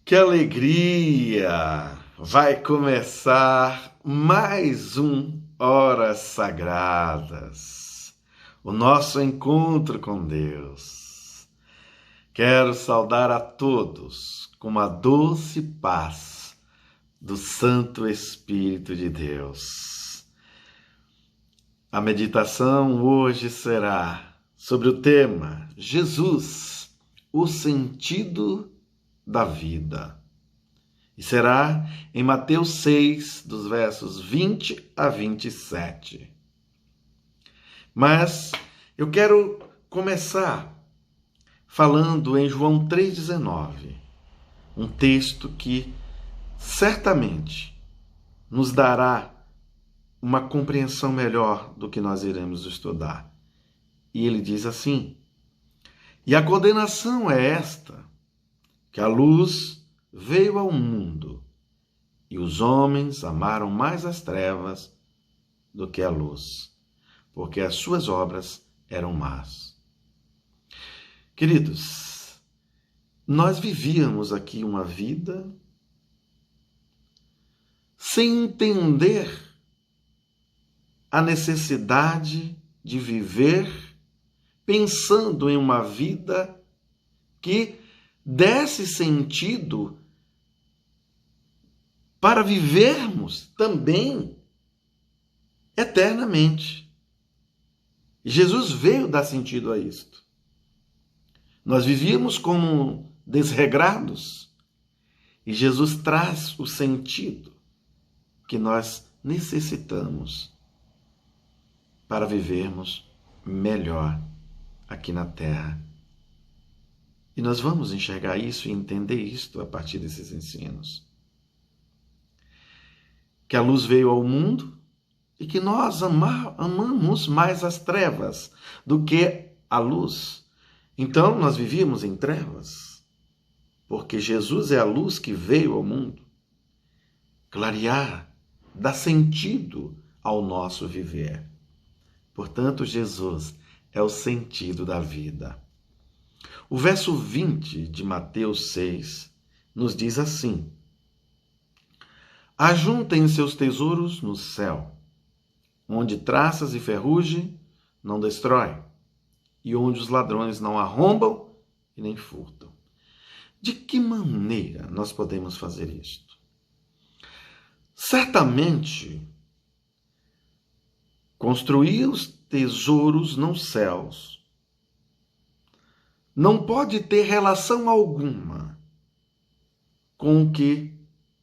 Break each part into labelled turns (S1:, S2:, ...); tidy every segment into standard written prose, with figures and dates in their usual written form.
S1: Que alegria! Vai começar mais um Horas Sagradas, o nosso encontro com Deus. Quero saudar a todos com a doce paz do Santo Espírito de Deus. A meditação hoje será sobre o tema Jesus, o sentido da vida. E será em Mateus 6, dos versos 20 a 27. Mas eu quero começar falando em João 3,19, um texto que certamente nos dará uma compreensão melhor do que nós iremos estudar. E ele diz assim: e a condenação é esta, que a luz veio ao mundo, e os homens amaram mais as trevas do que a luz, porque as suas obras eram más. Queridos, nós vivíamos aqui uma vida sem entender a necessidade de viver pensando em uma vida que desse sentido para vivermos também eternamente. Jesus veio dar sentido a isto. Nós vivíamos como desregrados e Jesus traz o sentido que nós necessitamos para vivermos melhor aqui na Terra. E nós vamos enxergar isso e entender isto a partir desses ensinos. Que a luz veio ao mundo e que nós amamos mais as trevas do que a luz. Então nós vivíamos em trevas, porque Jesus é a luz que veio ao mundo. Clarear, dar sentido ao nosso viver. Portanto, Jesus é o sentido da vida. O verso 20 de Mateus 6 nos diz assim: ajuntem seus tesouros no céu, onde traças e ferrugem não destrói, e onde os ladrões não arrombam e nem furtam. De que maneira nós podemos fazer isto? Certamente, construir os tesouros nos céus não pode ter relação alguma com o que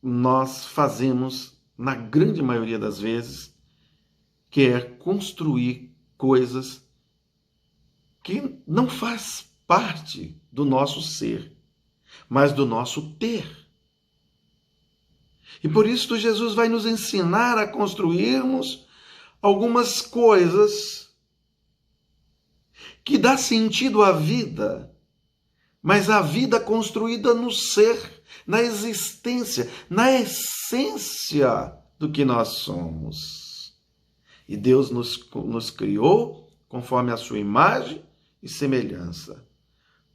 S1: nós fazemos na grande maioria das vezes, que é construir coisas que não faz parte do nosso ser, mas do nosso ter. E por isso Jesus vai nos ensinar a construirmos algumas coisas que dá sentido à vida, mas a vida construída no ser, na existência, na essência do que nós somos. E Deus nos criou conforme a sua imagem e semelhança.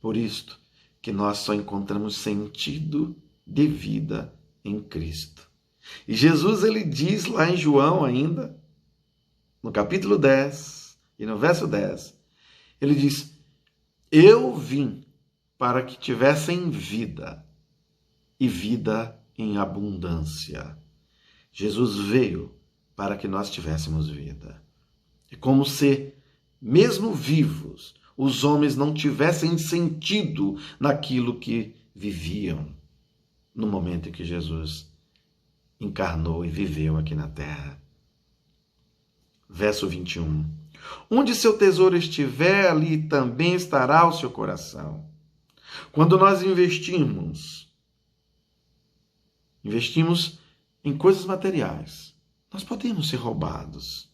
S1: Por isto que nós só encontramos sentido de vida em Cristo. E Jesus, ele diz lá em João ainda, no capítulo 10 e no verso 10, ele diz: eu vim para que tivessem vida, e vida em abundância. Jesus veio para que nós tivéssemos vida. É como se, mesmo vivos, os homens não tivessem sentido naquilo que viviam no momento em que Jesus encarnou e viveu aqui na terra. Verso 21. Onde seu tesouro estiver, ali também estará o seu coração. Quando nós investimos em coisas materiais, nós podemos ser roubados.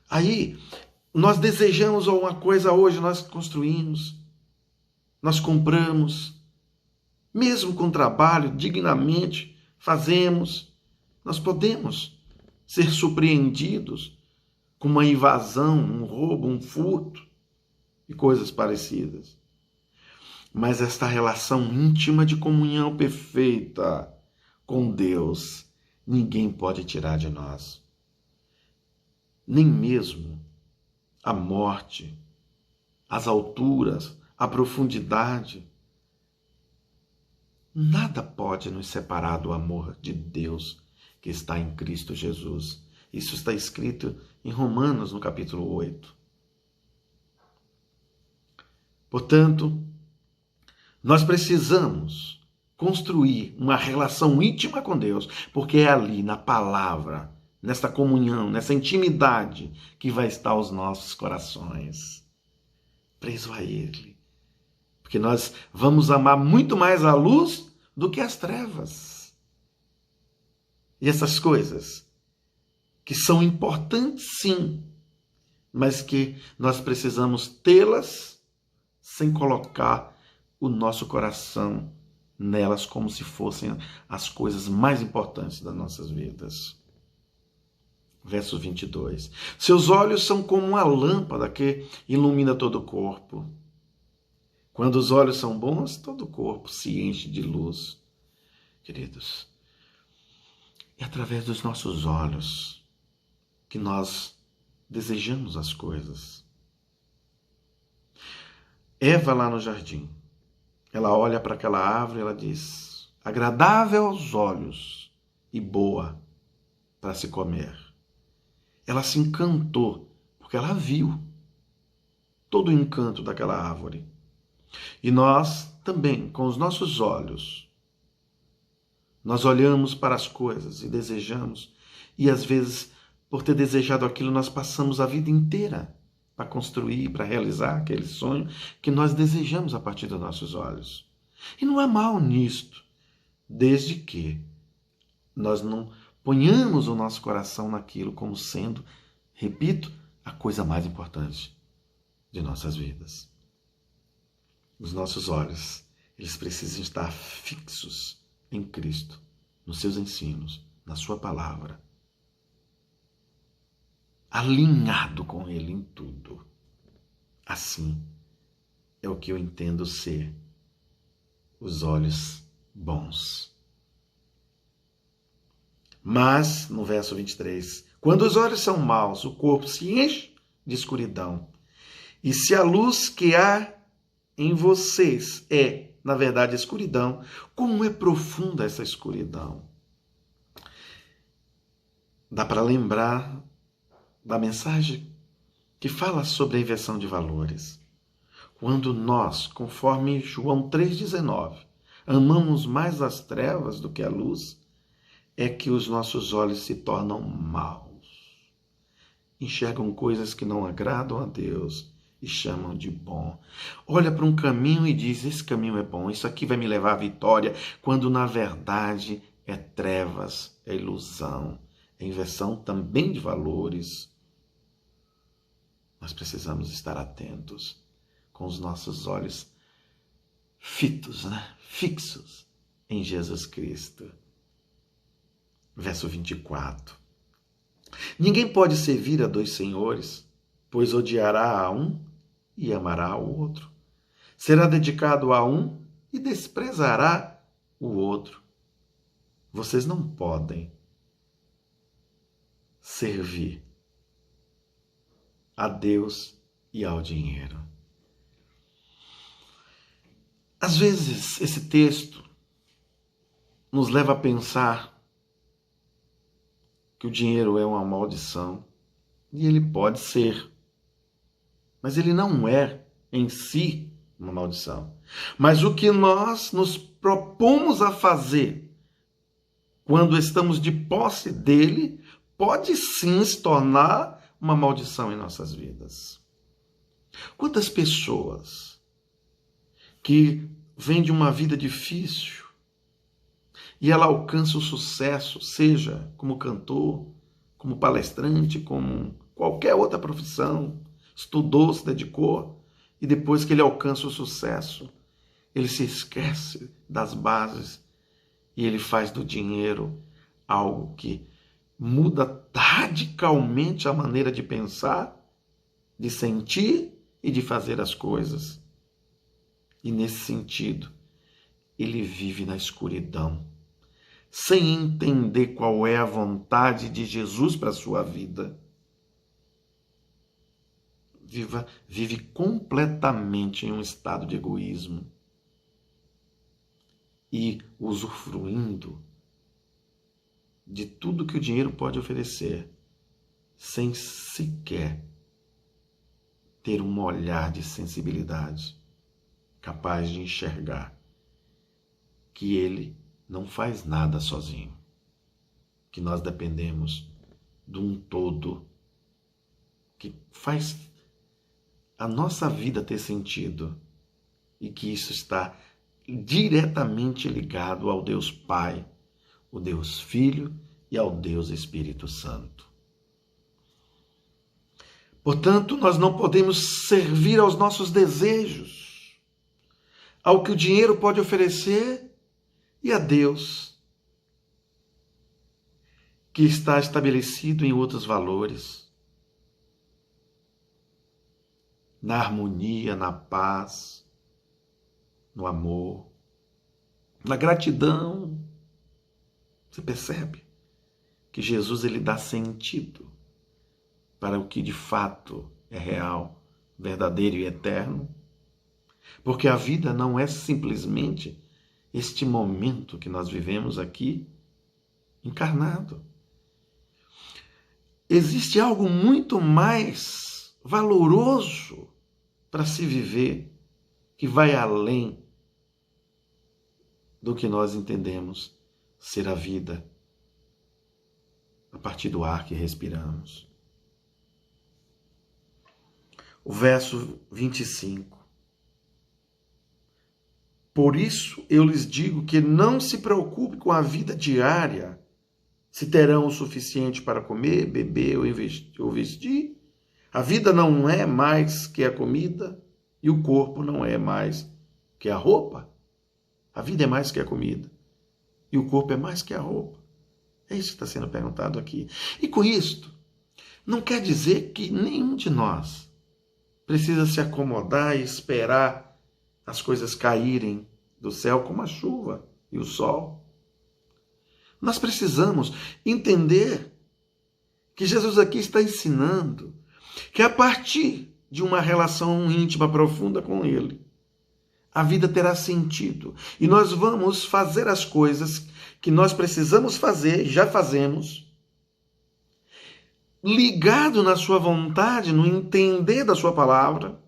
S1: Aí, nós desejamos alguma coisa hoje, nós construímos, nós compramos, mesmo com trabalho, dignamente fazemos, nós podemos ser surpreendidos com uma invasão, um roubo, um furto e coisas parecidas. Mas esta relação íntima de comunhão perfeita com Deus, ninguém pode tirar de nós. Nem mesmo a morte, as alturas, a profundidade. Nada pode nos separar do amor de Deus que está em Cristo Jesus. Isso está escrito em Romanos, no capítulo 8. Portanto, nós precisamos construir uma relação íntima com Deus, porque é ali, na palavra, nessa comunhão, nessa intimidade, que vai estar os nossos corações, presos a Ele. Porque nós vamos amar muito mais a luz do que as trevas. E essas coisas, que são importantes sim, mas que nós precisamos tê-las sem colocar o nosso coração nelas como se fossem as coisas mais importantes das nossas vidas. Verso 22. Seus olhos são como uma lâmpada que ilumina todo o corpo. Quando os olhos são bons, todo o corpo se enche de luz. Queridos, é através dos nossos olhos que nós desejamos as coisas. Eva lá no jardim, ela olha para aquela árvore e ela diz: agradável aos olhos e boa para se comer. Ela se encantou, porque ela viu todo o encanto daquela árvore. E nós também, com os nossos olhos, nós olhamos para as coisas e desejamos, e às vezes, por ter desejado aquilo, nós passamos a vida inteira para construir, para realizar aquele sonho que nós desejamos a partir dos nossos olhos. E não há mal nisto, desde que nós não ponhamos o nosso coração naquilo como sendo, repito, a coisa mais importante de nossas vidas. Os nossos olhos, eles precisam estar fixos em Cristo, nos seus ensinos, na sua palavra, alinhado com Ele em tudo. Assim é o que eu entendo ser os olhos bons. Mas, no verso 23, quando os olhos são maus, o corpo se enche de escuridão. E se a luz que há em vocês é, na verdade, escuridão, como é profunda essa escuridão? Dá para lembrar da mensagem que fala sobre a inversão de valores. Quando nós, conforme João 3,19, amamos mais as trevas do que a luz, é que os nossos olhos se tornam maus. Enxergam coisas que não agradam a Deus e chamam de bom. Olha para um caminho e diz: esse caminho é bom, isso aqui vai me levar à vitória, quando na verdade é trevas, é ilusão, é inversão também de valores. Nós precisamos estar atentos, com os nossos olhos fitos, fixos em Jesus Cristo. Verso 24. Ninguém pode servir a dois senhores, pois odiará a um e amará ao outro. Será dedicado a um e desprezará o outro. Vocês não podem servir a Deus e ao dinheiro. Às vezes, esse texto nos leva a pensar que o dinheiro é uma maldição, e ele pode ser, mas ele não é em si uma maldição. Mas o que nós nos propomos a fazer quando estamos de posse dele pode sim se tornar uma maldição em nossas vidas. Quantas pessoas que vêm de uma vida difícil e ela alcança o sucesso, seja como cantor, como palestrante, como qualquer outra profissão, estudou, se dedicou, e depois que ele alcança o sucesso, ele se esquece das bases e ele faz do dinheiro algo que muda radicalmente a maneira de pensar, de sentir e de fazer as coisas. E nesse sentido, ele vive na escuridão, sem entender qual é a vontade de Jesus para a sua vida. Vive completamente em um estado de egoísmo e usufruindo de tudo que o dinheiro pode oferecer, sem sequer ter um olhar de sensibilidade capaz de enxergar que ele não faz nada sozinho, que nós dependemos de um todo que faz a nossa vida ter sentido e que isso está diretamente ligado ao Deus Pai, o Deus Filho e ao Deus Espírito Santo. Portanto, nós não podemos servir aos nossos desejos, ao que o dinheiro pode oferecer e a Deus, que está estabelecido em outros valores, na harmonia, na paz, no amor, na gratidão. Você percebe que Jesus ele dá sentido para o que de fato é real, verdadeiro e eterno? Porque a vida não é simplesmente este momento que nós vivemos aqui encarnado. Existe algo muito mais valoroso para se viver, que vai além do que nós entendemos ser a vida a partir do ar que respiramos. O verso 25. Por isso eu lhes digo que não se preocupe com a vida diária, se terão o suficiente para comer, beber ou vestir. A vida não é mais que a comida e o corpo não é mais que a roupa. A vida é mais que a comida e o corpo é mais que a roupa. É isso que está sendo perguntado aqui. E com isto, não quer dizer que nenhum de nós precisa se acomodar e esperar as coisas caírem do céu como a chuva e o sol. Nós precisamos entender que Jesus aqui está ensinando que a partir de uma relação íntima profunda com Ele, a vida terá sentido. E nós vamos fazer as coisas que nós precisamos fazer, já fazemos, ligado na sua vontade, no entender da sua palavra,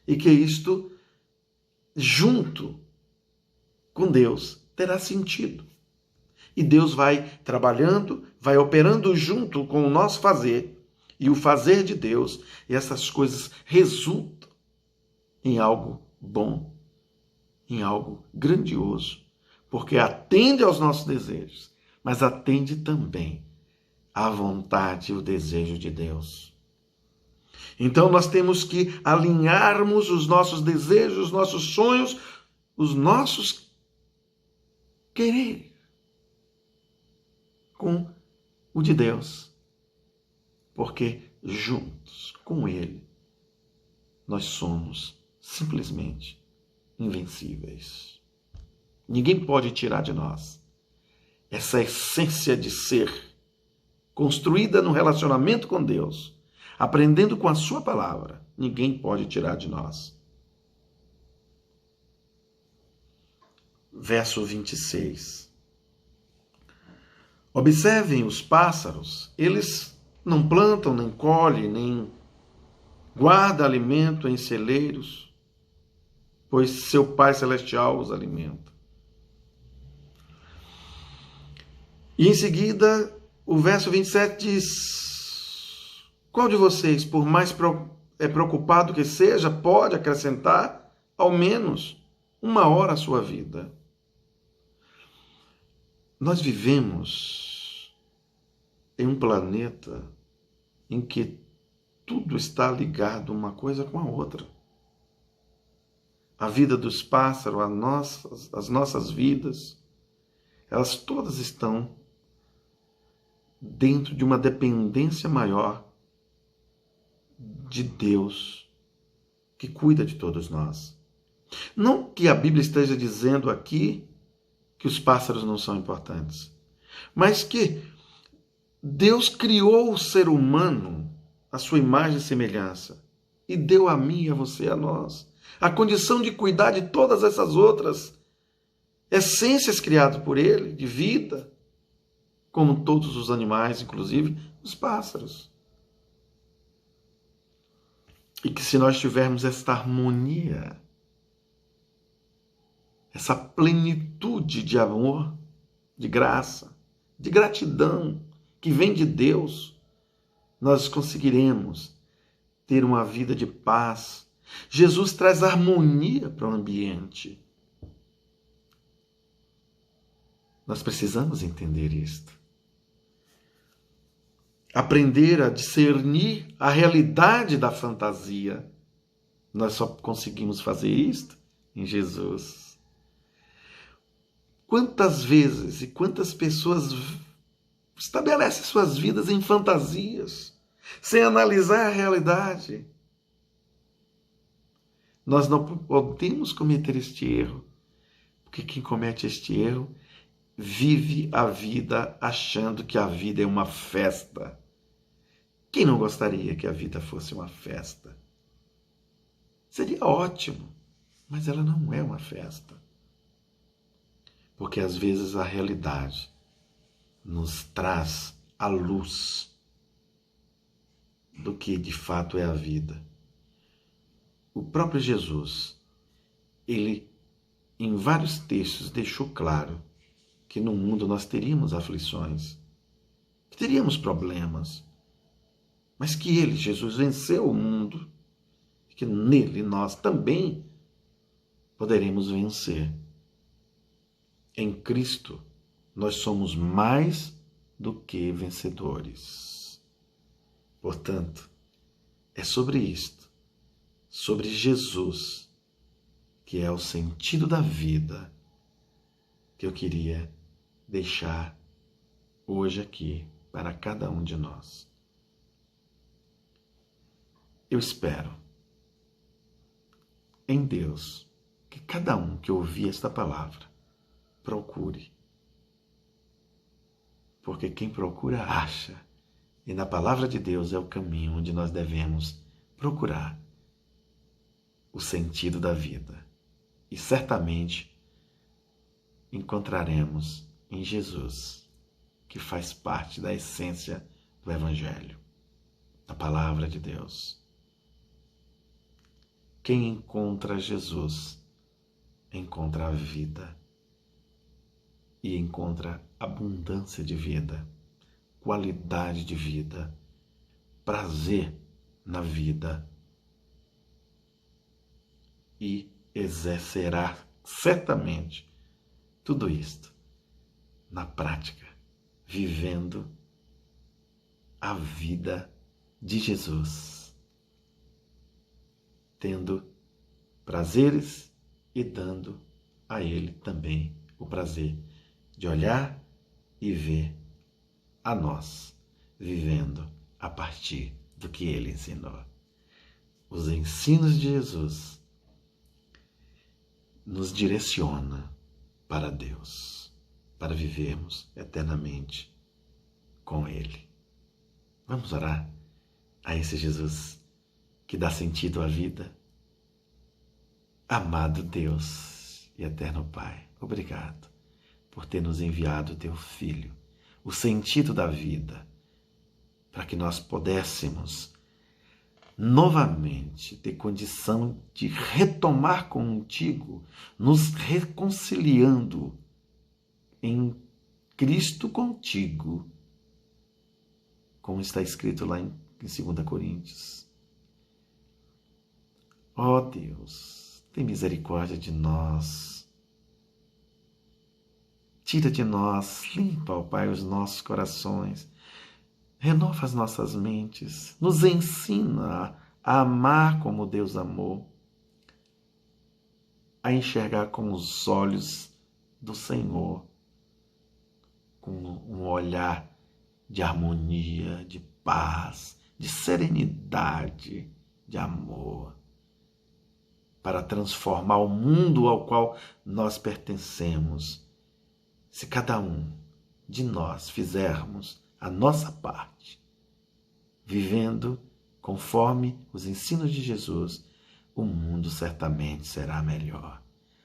S1: e que isto, junto com Deus, terá sentido. E Deus vai trabalhando, vai operando junto com o nosso fazer e o fazer de Deus, e essas coisas resultam em algo bom, em algo grandioso, porque atende aos nossos desejos, mas atende também à vontade e o desejo de Deus. Então nós temos que alinharmos os nossos desejos, os nossos sonhos, os nossos querer com o de Deus, porque juntos com Ele nós somos simplesmente invencíveis. Ninguém pode tirar de nós essa essência de ser construída no relacionamento com Deus, aprendendo com a sua palavra. Ninguém pode tirar de nós. Verso 26. Observem os pássaros, eles não plantam, nem colhem, nem guardam alimento em celeiros, pois seu Pai Celestial os alimenta. E em seguida, o verso 27 diz: qual de vocês, por mais preocupado que seja, pode acrescentar ao menos 1 hora à sua vida? Nós vivemos em um planeta em que tudo está ligado uma coisa com a outra. A vida dos pássaros, as nossas vidas, elas todas estão dentro de uma dependência maior de Deus, que cuida de todos nós. Não que a Bíblia esteja dizendo aqui que os pássaros não são importantes, mas que Deus criou o ser humano à sua imagem e semelhança e deu a mim, a você, a nós a condição de cuidar de todas essas outras essências criadas por Ele, de vida, como todos os animais, inclusive os pássaros. E que se nós tivermos esta harmonia, essa plenitude de amor, de graça, de gratidão que vem de Deus, nós conseguiremos ter uma vida de paz. Jesus traz harmonia para o ambiente. Nós precisamos entender isto. Aprender a discernir a realidade da fantasia. Nós só conseguimos fazer isto em Jesus. Quantas vezes e quantas pessoas estabelecem suas vidas em fantasias, sem analisar a realidade? Nós não podemos cometer este erro, porque quem comete este erro vive a vida achando que a vida é uma festa. Quem não gostaria que a vida fosse uma festa? Seria ótimo, mas ela não é uma festa. Porque às vezes a realidade nos traz a luz do que de fato é a vida. O próprio Jesus, ele em vários textos deixou claro que no mundo nós teríamos aflições, que teríamos problemas, mas que ele, Jesus, venceu o mundo e que nele nós também poderemos vencer. Em Cristo nós somos mais do que vencedores. Portanto, é sobre isto, sobre Jesus, que é o sentido da vida, que eu queria deixar hoje aqui para cada um de nós. Eu espero em Deus que cada um que ouvir esta palavra procure. Porque quem procura acha. E na palavra de Deus é o caminho onde nós devemos procurar o sentido da vida. E certamente encontraremos em Jesus, que faz parte da essência do Evangelho, da palavra de Deus. Quem encontra Jesus, encontra a vida e encontra abundância de vida, qualidade de vida, prazer na vida e exercerá certamente tudo isto na prática, vivendo a vida de Jesus, tendo prazeres e dando a Ele também o prazer de olhar e ver a nós, vivendo a partir do que Ele ensinou. Os ensinos de Jesus nos direciona para Deus, para vivermos eternamente com Ele. Vamos orar a esse Jesus que dá sentido à vida. Amado Deus e eterno Pai, obrigado por ter nos enviado o teu Filho, o sentido da vida, para que nós pudéssemos novamente ter condição de retomar contigo, nos reconciliando em Cristo contigo, como está escrito lá em 2 Coríntios. Ó Deus, tem misericórdia de nós. Tira de nós, limpa, ó Pai, os nossos corações. Renova as nossas mentes. Nos ensina a amar como Deus amou. A enxergar com os olhos do Senhor. Com um olhar de harmonia, de paz, de serenidade, de amor. para transformar o mundo ao qual nós pertencemos, se cada um de nós fizermos a nossa parte, vivendo conforme os ensinos de Jesus, o mundo certamente será melhor.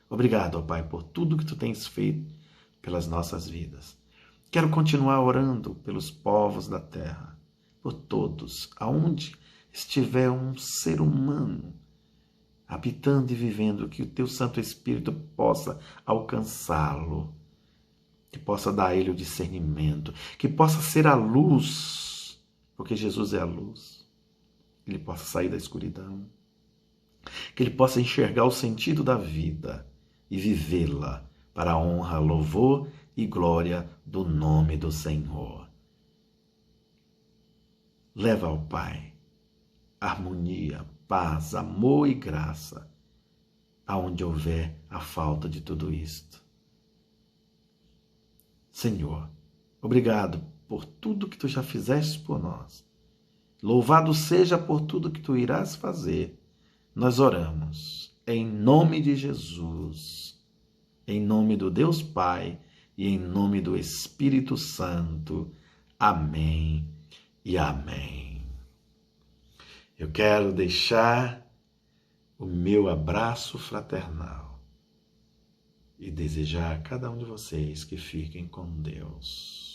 S1: Obrigado, ó Pai, por tudo que Tu tens feito pelas nossas vidas. Quero continuar orando pelos povos da terra, por todos, aonde estiver um ser humano habitando e vivendo, que o Teu Santo Espírito possa alcançá-lo, que possa dar a ele o discernimento, que possa ser a luz, porque Jesus é a luz, que ele possa sair da escuridão, que ele possa enxergar o sentido da vida e vivê-la para a honra, louvor e glória do nome do Senhor. Leva ao Pai harmonia, paz, amor e graça, aonde houver a falta de tudo isto. Senhor, obrigado por tudo que Tu já fizeste por nós. Louvado seja por tudo que Tu irás fazer. Nós oramos em nome de Jesus, em nome do Deus Pai e em nome do Espírito Santo. Amém e amém. Eu quero deixar o meu abraço fraternal e desejar a cada um de vocês que fiquem com Deus.